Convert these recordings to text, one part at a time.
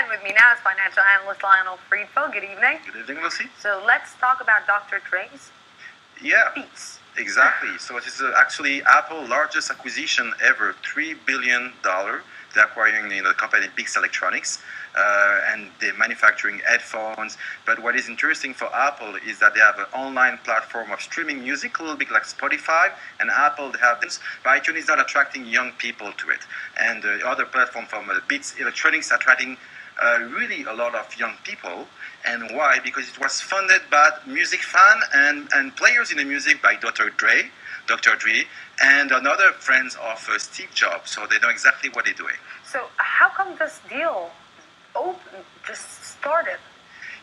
And with me now is financial analyst Lionel Friedfeld. Good evening. Good evening, Lucy. So let's talk about Dr. Dre's Yeah, Beats. exactly. So it is actually Apple's largest acquisition ever, $3 billion. They're acquiring the company Beats Electronics, and they're manufacturing headphones. But what is interesting for Apple is that they have an online platform of streaming music, a little bit like Spotify, and Apple they have this. But iTunes is not attracting young people to it. And the other platform from Beats Electronics attracting really a lot of young people. And why? Because it was funded by music fan and players in the music by Dr. Dre, and another friends of Steve Jobs. So they know exactly what they're doing. So how come this deal just started?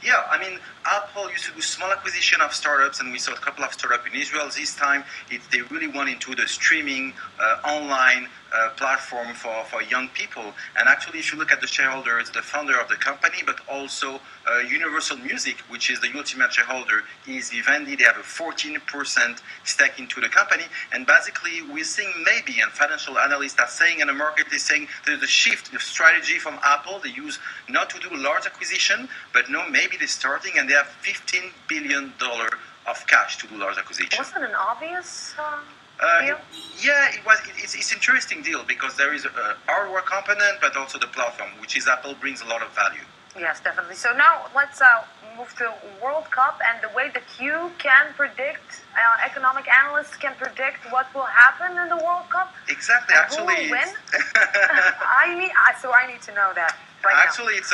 Yeah, I mean, Apple used to do small acquisition of startups, and we saw a couple of startups in Israel. This time, they really went into the streaming online platform for young people. And actually, if you look at the shareholders, the founder of the company, but also Universal Music, which is the ultimate shareholder, is Vivendi. They have a 14% stake into the company. And basically, we're seeing maybe, and financial analysts are saying, and the market is saying, there's a shift of strategy from Apple. They use not to do large acquisition, but no, maybe they're starting, and they have $15 billion of cash to do large acquisition. Wasn't it an obvious deal? Yeah, it was. It's interesting deal because there is a hardware component, but also the platform, which is Apple brings a lot of value. Yes, definitely. So now let's move to World Cup and the way that you can predict, economic analysts can predict what will happen in the World Cup. Exactly. And Actually, who will win? I need to know that. Actually, it's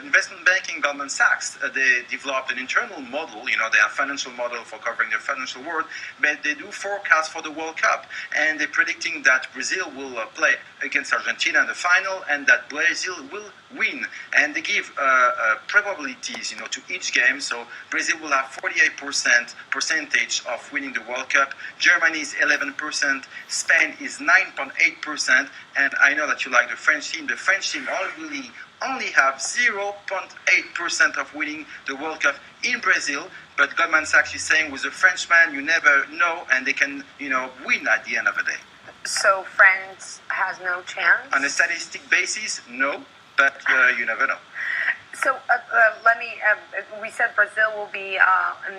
investment banking Goldman Sachs. They developed an internal model. They have financial model for covering the financial world, but they do forecasts for the World Cup, and they're predicting that Brazil will play against Argentina in the final, and that Brazil will win. And they give probabilities, to each game. So Brazil will have 48% percentage of winning the World Cup. Germany is 11%. Spain is 9.8%. And I know that you like the French team. The French team only have 0.8% of winning the World Cup in Brazil, but Goldman Sachs is saying with the Frenchman, you never know, and they can, win at the end of the day. So France has no chance? On a statistic basis, no, but you never know. So we said Brazil will be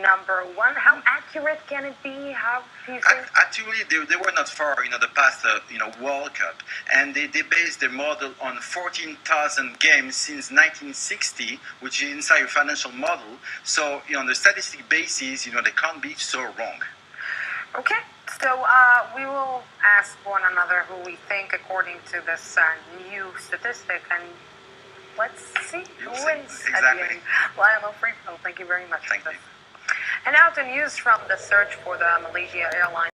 number one. How accurate can it be? How do you think? Actually, they were not far, the past, World Cup. And they based their model on 14,000 games since 1960, which is inside a financial model. So, on the statistic basis, they can't be so wrong. Okay. So we will ask one another who we think according to this new statistic, and let's see who wins at the end. Lionel Friedfeld, thank you very much for this. And now to news from the search for the Malaysia Airlines.